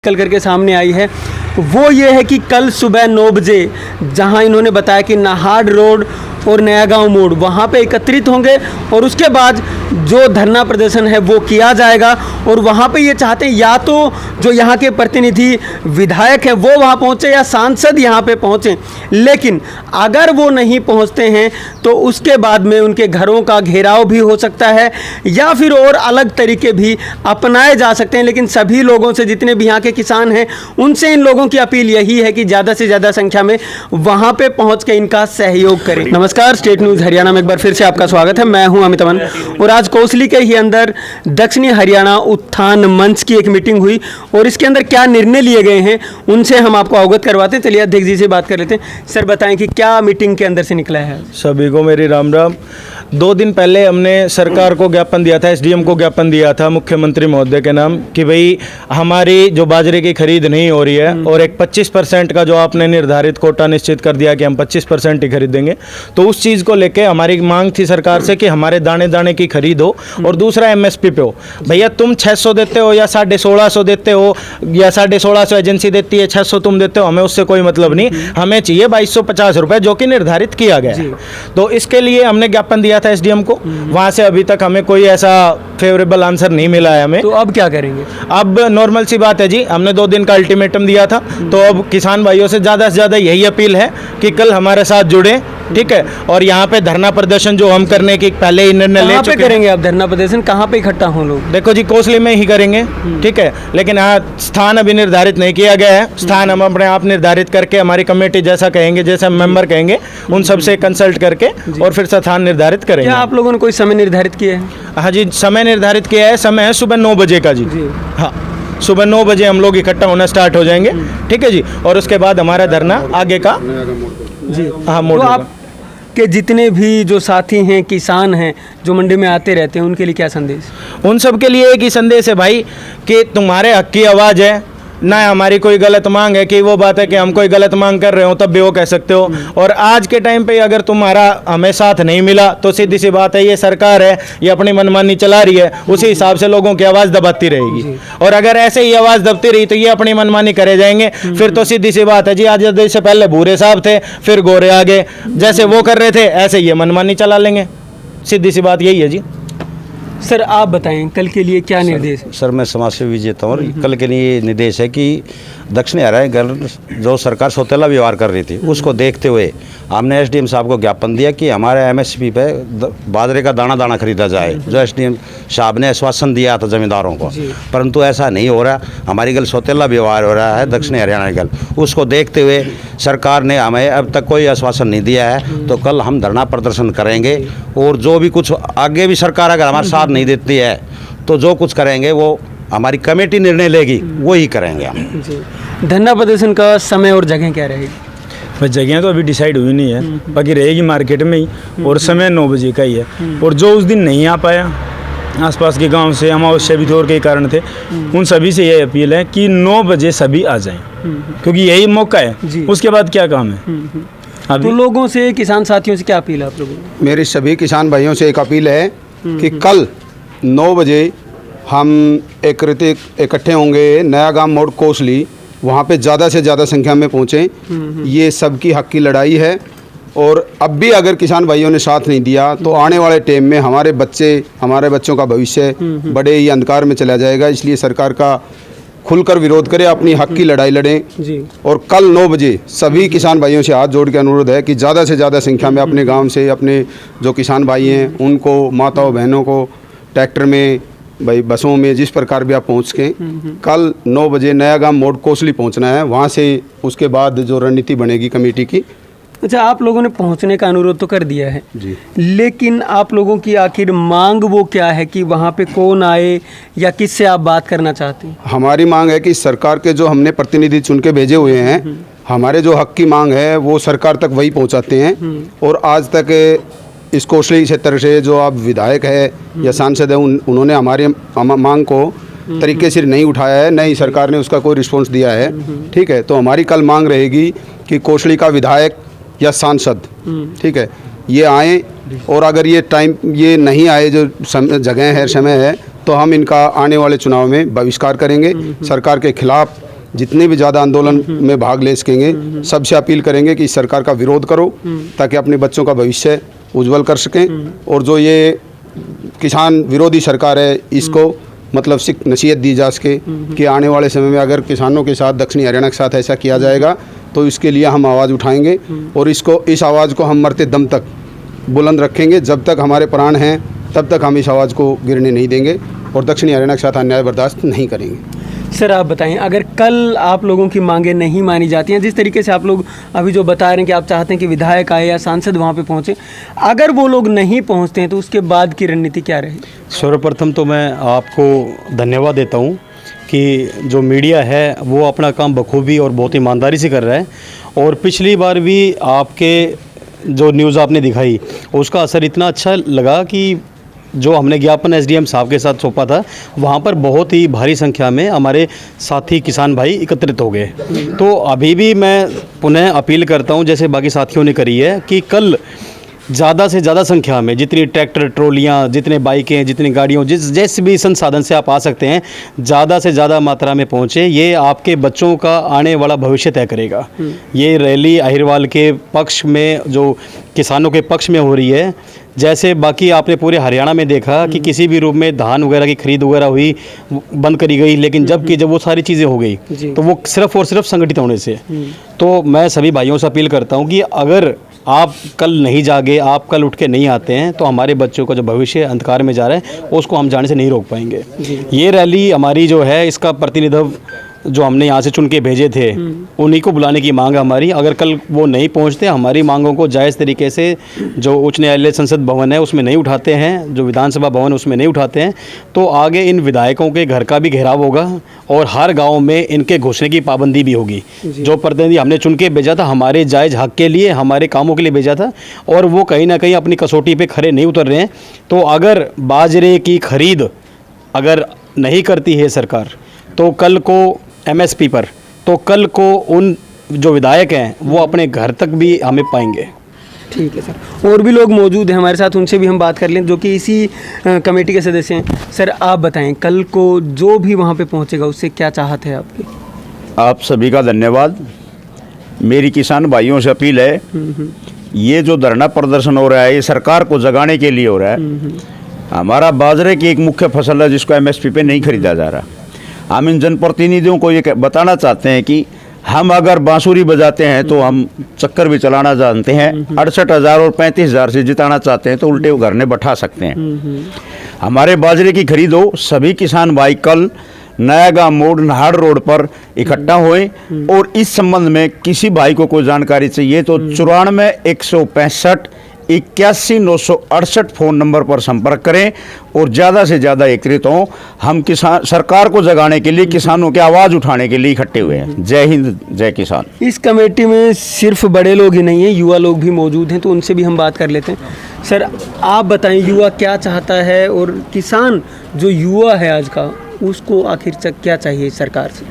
कल करके सामने आई है वो ये है कि कल सुबह 9 बजे जहां इन्होंने बताया कि नाहार रोड और नया गांव मोड़ वहां पे एकत्रित होंगे और उसके बाद जो धरना प्रदर्शन है वो किया जाएगा। और वहां पे ये चाहते हैं या तो जो यहाँ के प्रतिनिधि विधायक हैं वो वहां पहुंचे या सांसद यहाँ पे पहुंचे, लेकिन अगर वो नहीं पहुंचते हैं तो उसके बाद में उनके घरों का घेराव भी हो सकता है या फिर और अलग तरीके भी अपनाए जा सकते हैं। लेकिन सभी लोगों से, जितने भी यहाँ के किसान हैं, उनसे इन लोगों की अपील यही है कि ज़्यादा से ज़्यादा संख्या में वहाँ पे पहुँच के इनका सहयोग करें। नमस्कार, स्टेट न्यूज़ हरियाणा में एक बार फिर से आपका स्वागत है। मैं हूँ अमित अमन और आज कोसली के ही अंदर दक्षिणी हरियाणा उत्थान मंच की एक मीटिंग हुई और इसके अंदर क्या निर्णय लिए गए हैं उनसे हम आपको अवगत करवाते हैं। चलिए अध्यक्ष जी से बात कर लेते हैं। सर बताएं कि क्या मीटिंग के अंदर से निकला है। सभी को मेरी राम राम। 2 दिन पहले हमने सरकार को ज्ञापन दिया था, एसडीएम को ज्ञापन दिया था मुख्यमंत्री महोदय के नाम कि भाई हमारी जो बाजरे की खरीद नहीं हो रही है और एक 25% का जो आपने निर्धारित कोटा निश्चित कर दिया कि हम 25% ही खरीदेंगे, तो उस चीज़ को लेके हमारी मांग थी सरकार से कि हमारे दाने दाने की खरीद हो और दूसरा एमएसपी पे हो। भैया तुम 600 देते हो या 1650 देते हो या 1650 एजेंसी देती है, 600 तुम देते हो, हमें उससे कोई मतलब नहीं, हमें चाहिए 2250 रुपये जो कि निर्धारित किया गया है। तो इसके लिए हमने ज्ञापन दिया था एसडीएम को, वहाँ से अभी तक हमें कोई ऐसा फेवरेबल आंसर नहीं मिला है हमें। तो अब क्या करेंगे? अब नॉर्मल सी बात है जी, हमने 2 दिन का अल्टीमेटम दिया था, तो अब किसान भाइयों से ज़्यादा यही अपील है कि कल हमारे साथ जुड़े, ठीक है। और यहाँ पे धरना प्रदर्शन जो हम करने की पहले ही निर्णय ले चुके हैं। करेंगे आप धरना प्रदर्शन, कहाँ पे इकट्ठा हों लोग? देखो जी, कोसली में ही करेंगे, ठीक है, लेकिन स्थान अभी निर्धारित नहीं किया गया है। स्थान हम अपने आप निर्धारित करके हमारी कमेटी जैसा कहेंगे, जैसा मेंबर कहेंगे, उन सबसे कंसल्ट करके और फिर स्थान निर्धारित करेंगे। क्या आप लोगों ने कोई समय निर्धारित किया है? हाँ जी, समय निर्धारित किया है। समय है सुबह 9 बजे का जी। हाँ, सुबह 9 बजे हम लोग इकट्ठा होना स्टार्ट हो जाएंगे, ठीक है जी। और उसके बाद हमारा धरना आगे का जी। हाँ, मोड़ तो के जितने भी जो साथी हैं, किसान हैं जो मंडी में आते रहते हैं, उनके लिए क्या संदेश? उन सब के लिए एक ही संदेश है भाई कि तुम्हारे हक की आवाज़ है ना, हमारी कोई गलत मांग है कि वो बात है कि हम कोई गलत मांग कर रहे हो तब भी वो कह सकते हो। और आज के टाइम पे अगर तुम्हारा हमें साथ नहीं मिला तो सीधी सी बात है, ये सरकार है, ये अपनी मनमानी चला रही है, उसी हिसाब से लोगों की आवाज़ दबाती रहेगी। और अगर ऐसे ही आवाज़ दबती रही तो ये अपनी मनमानी करे जाएंगे। फिर तो सीधी सी बात है जी, आज़ादी से पहले भूरे साहब थे, फिर गोरे आ गए, जैसे वो कर रहे थे ऐसे ये मनमानी चला लेंगे। सीधी सी बात यही है जी। सर आप बताएं कल के लिए क्या निर्देश है? सर मैं समाज सेवी विजेता हूँ। कल के लिए निर्देश है कि दक्षिण हरियाणा जो सरकार सौतेला व्यवहार कर रही थी उसको देखते हुए हमने एसडीएम साहब को ज्ञापन दिया कि हमारे एमएसपी पे बाजरे का दाना दाना खरीदा जाए, जो एसडीएम साहब ने आश्वासन दिया था जमींदारों को, परंतु ऐसा नहीं हो रहा। हमारी गल सौतेला व्यवहार हो रहा है दक्षिण हरियाणा गल। उसको देखते हुए सरकार ने हमें अब तक कोई आश्वासन नहीं दिया है, तो कल हम धरना प्रदर्शन करेंगे और जो भी कुछ आगे भी सरकार अगर हमारे साथ नहीं देती है तो जो कुछ करेंगे वो हमारी कमेटी निर्णय लेगी, वो ही करेंगे हम। धरना प्रदर्शन का समय और जगह क्या रहेगी? बस जगह तो अभी डिसाइड हुई नहीं है, बाकी रहेगी मार्केट में ही, और समय 9 बजे का ही है। और जो उस दिन नहीं आ पाया आसपास के गांव से, अमावस्या भी थोड़े के कारण थे, उन सभी से यही अपील है कि 9 बजे सभी आ जाएं, क्योंकि यही मौका है। उसके बाद क्या काम है? तो लोगों से, किसान साथियों से क्या अपील है आप लोगों को? मेरी सभी किसान भाइयों से एक अपील है कि कल 9 बजे हम इकट्ठे होंगे नया गांव मोड़ कोसली, वहाँ पे ज़्यादा से ज़्यादा संख्या में पहुँचें। ये सबकी हक की लड़ाई है और अब भी अगर किसान भाइयों ने साथ नहीं दिया तो आने वाले टाइम में हमारे बच्चों का भविष्य बड़े ही अंधकार में चला जाएगा। इसलिए सरकार का खुलकर विरोध करें, अपनी हक की लड़ाई लड़ें जी। और कल 9 बजे सभी किसान भाइयों से हाथ जोड़ के अनुरोध है कि ज़्यादा से ज़्यादा संख्या में अपने गांव से अपने जो किसान भाई हैं उनको, माताओं बहनों को ट्रैक्टर में, भाई बसों में, जिस प्रकार भी आप पहुँच के कल 9 बजे नया गांव मोड़ कोसली पहुँचना है। वहाँ से उसके बाद जो रणनीति बनेगी कमेटी की। अच्छा, आप लोगों ने पहुंचने का अनुरोध तो कर दिया है जी, लेकिन आप लोगों की आखिर मांग वो क्या है कि वहाँ पे कौन आए या किससे आप बात करना चाहते हैं? हमारी मांग है कि सरकार के जो हमने प्रतिनिधि चुन के भेजे हुए हैं, हमारे जो हक की मांग है वो सरकार तक वही पहुँचाते हैं। और आज तक इस कोसली क्षेत्र से जो आप विधायक है या सांसद है, उन्होंने हमारी मांग को तरीके से नहीं उठाया है, नहीं सरकार ने उसका कोई रिस्पॉन्स दिया है, ठीक है। तो हमारी कल मांग रहेगी कि कोसली का विधायक या सांसद, ठीक है, ये आए। और अगर ये नहीं आए, जो जगह है, समय है, तो हम इनका आने वाले चुनाव में बहिष्कार करेंगे, सरकार के खिलाफ जितने भी ज़्यादा आंदोलन में भाग ले सकेंगे सबसे अपील करेंगे कि इस सरकार का विरोध करो ताकि अपने बच्चों का भविष्य उज्जवल कर सकें। और जो ये किसान विरोधी सरकार है इसको मतलब नसीहत दी जा सके कि आने वाले समय में अगर किसानों के साथ दक्षिणी हरियाणा के साथ ऐसा किया जाएगा तो इसके लिए हम आवाज़ उठाएंगे और इस आवाज़ को हम मरते दम तक बुलंद रखेंगे। जब तक हमारे प्राण हैं तब तक हम इस आवाज़ को गिरने नहीं देंगे और दक्षिणी हरियाणा के साथ अन्याय बर्दाश्त नहीं करेंगे। सर आप बताएं, अगर कल आप लोगों की मांगें नहीं मानी जाती हैं, जिस तरीके से आप लोग अभी जो बता रहे हैं कि आप चाहते हैं कि विधायक आए या सांसद वहाँ पे पहुँचे, अगर वो लोग नहीं पहुँचते हैं तो उसके बाद की रणनीति क्या रहेगी? सर्वप्रथम तो मैं आपको धन्यवाद देता हूँ कि जो मीडिया है वो अपना काम बखूबी और बहुत ईमानदारी से कर रहा है। और पिछली बार भी आपके जो न्यूज़ आपने दिखाई उसका असर इतना अच्छा लगा कि जो हमने ज्ञापन एसडीएम साहब के साथ सौंपा था वहाँ पर बहुत ही भारी संख्या में हमारे साथी किसान भाई एकत्रित हो गए। तो अभी भी मैं पुनः अपील करता हूँ जैसे बाकी साथियों ने करी है कि कल ज़्यादा से ज़्यादा संख्या में जितनी ट्रैक्टर ट्रॉलियाँ, जितने बाइकें, जितनी गाड़ियों, जैसे भी संसाधन से आप आ सकते हैं ज़्यादा से ज़्यादा मात्रा में पहुँचे। ये आपके बच्चों का आने वाला भविष्य तय करेगा। ये रैली अहिरवाल के पक्ष में, जो किसानों के पक्ष में हो रही है, जैसे बाकी आपने पूरे हरियाणा में देखा कि किसी भी रूप में धान वगैरह की खरीद वगैरह हुई बंद करी गई, लेकिन जब वो सारी चीज़ें हो गई तो वो सिर्फ और सिर्फ संगठित होने से। तो मैं सभी भाइयों से अपील करता हूँ कि अगर आप कल नहीं जागे, आप कल उठ के नहीं आते हैं तो हमारे बच्चों का जो भविष्य अंधकार में जा रहा है उसको हम जाने से नहीं रोक पाएंगे। ये रैली हमारी जो है इसका प्रतिनिधित्व जो हमने यहाँ से चुन के भेजे थे उन्हीं को बुलाने की मांग है हमारी। अगर कल वो नहीं पहुँचते, हमारी मांगों को जायज़ तरीके से जो उच्च न्यायालय संसद भवन है उसमें नहीं उठाते हैं, जो विधानसभा भवन उसमें नहीं उठाते हैं, तो आगे इन विधायकों के घर का भी घेराव होगा और हर गाँव में इनके घुसने की पाबंदी भी होगी। जो प्रतिनिधि हमने चुन के भेजा था हमारे जायज़ हक के लिए, हमारे कामों के लिए भेजा था और वो कहीं ना कहीं अपनी कसौटी पर खरे नहीं उतर रहे हैं। तो अगर बाजरे की खरीद अगर नहीं करती है सरकार तो कल को एमएसपी पर, तो कल को उन जो विधायक हैं वो अपने घर तक भी हमें पाएंगे। ठीक है सर, और भी लोग मौजूद हैं हमारे साथ, उनसे भी हम बात कर लें जो कि इसी कमेटी के सदस्य हैं। सर आप बताएं, कल को जो भी वहाँ पे पहुँचेगा उससे क्या चाहत है आपकी? आप सभी का धन्यवाद। मेरी किसान भाइयों से अपील है, ये जो धरना प्रदर्शन हो रहा है ये सरकार को जगाने के लिए हो रहा है। हमारा बाजरे की एक मुख्य फसल है जिसको एमएसपी पे नहीं खरीदा जा रहा। हम इन जनप्रतिनिधियों को ये बताना चाहते हैं कि हम अगर बांसुरी बजाते हैं तो हम चक्कर भी चलाना जानते हैं। 68,000 और 35,000 से जिताना चाहते हैं तो उल्टे घर में बैठा सकते हैं। हमारे बाजरे की खरीद हो, सभी किसान भाई कल नया गांव मोड़ नाहड़ रोड पर इकट्ठा हुए और इस संबंध में किसी भाई को कोई जानकारी चाहिए तो 94 165 81 968 फ़ोन नंबर पर संपर्क करें और ज़्यादा से ज़्यादा एकत्रित हों। हम किसान सरकार को जगाने के लिए, किसानों की आवाज़ उठाने के लिए इकट्ठे हुए हैं। जय हिंद, जय किसान। इस कमेटी में सिर्फ बड़े लोग ही नहीं हैं, युवा लोग भी मौजूद हैं, तो उनसे भी हम बात कर लेते हैं। सर आप बताएं, युवा क्या चाहता है और किसान जो युवा है आज का उसको आखिर क्या चाहिए सरकार से?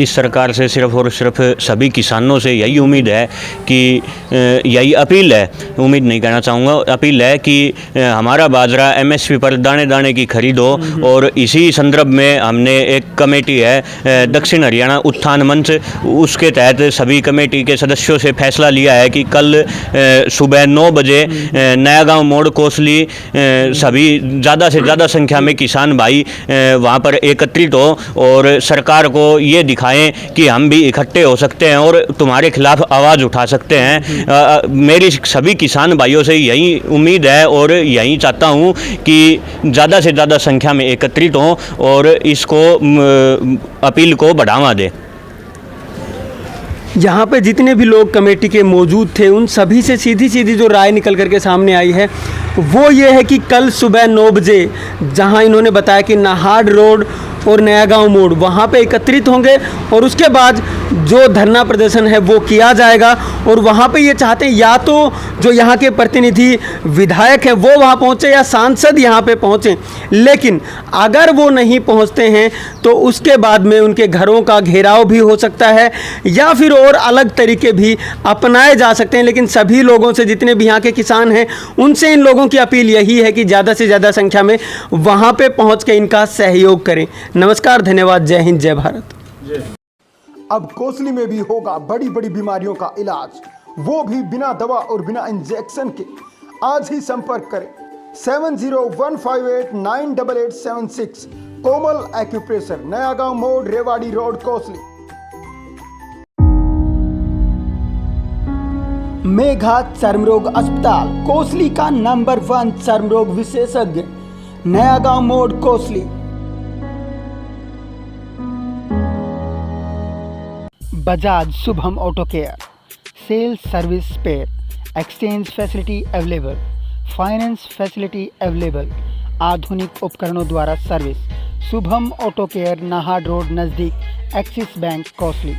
इस सरकार से सिर्फ और सिर्फ सभी किसानों से यही उम्मीद है कि यही अपील है, उम्मीद नहीं कहना चाहूँगा, अपील है कि हमारा बाजरा एमएसपी पर दाने दाने की खरीद हो। और इसी संदर्भ में हमने एक कमेटी है दक्षिण हरियाणा उत्थान मंच, उसके तहत सभी कमेटी के सदस्यों से फैसला लिया है कि कल सुबह 9 बजे नया गाँव मोड़ कोसली सभी ज़्यादा से ज़्यादा संख्या में किसान भाई वहाँ पर एकत्रित हो और सरकार को ये दिखाएं कि हम भी इकट्ठे हो सकते हैं और तुम्हारे खिलाफ आवाज़ उठा सकते हैं। मेरी सभी किसान भाइयों से यही उम्मीद है और यही चाहता हूं कि ज़्यादा से ज़्यादा संख्या में एकत्रित हों और इसको अपील को बढ़ावा दें। यहाँ पे जितने भी लोग कमेटी के मौजूद थे उन सभी से सीधी सीधी जो राय निकल करके सामने आई है वो ये है कि कल सुबह 9 बजे जहाँ इन्होंने बताया कि नाहड़ रोड और नया गांव मोड़ वहाँ पे एकत्रित होंगे और उसके बाद जो धरना प्रदर्शन है वो किया जाएगा। और वहाँ पे ये चाहते हैं या तो जो यहाँ के प्रतिनिधि विधायक हैं वो वहाँ पहुँचे या सांसद यहाँ पे पहुँचें, लेकिन अगर वो नहीं पहुँचते हैं तो उसके बाद में उनके घरों का घेराव भी हो सकता है या फिर और अलग तरीके भी अपनाए जा सकते हैं। लेकिन सभी लोगों से, जितने भी यहाँ के किसान हैं, उनसे इन लोगों की अपील यही है कि ज़्यादा से ज़्यादा संख्या में वहाँ पे पहुँच के इनका सहयोग करें। नमस्कार, धन्यवाद, जय हिंद, जय भारत। अब कोसली में भी होगा बड़ी बड़ी बीमारियों का इलाज, वो भी बिना दवा और बिना इंजेक्शन के। आज ही संपर्क करें 7015898876 कोमल एक्यूप्रेशर, नया गांव मोड़, रेवाड़ी रोड, कोसली। मेघा चर्मरोग अस्पताल, कोसली का नंबर 1 चर्मरोग विशेषज्ञ, नया गांव मोड़, Kosli. Bajaj Shubham auto care, sales service spare, exchange facility available, finance facility available, आधुनिक उपकरणों द्वारा service. Shubham auto care, Nahar road नज़दीक एक्सिस बैंक, कोसली।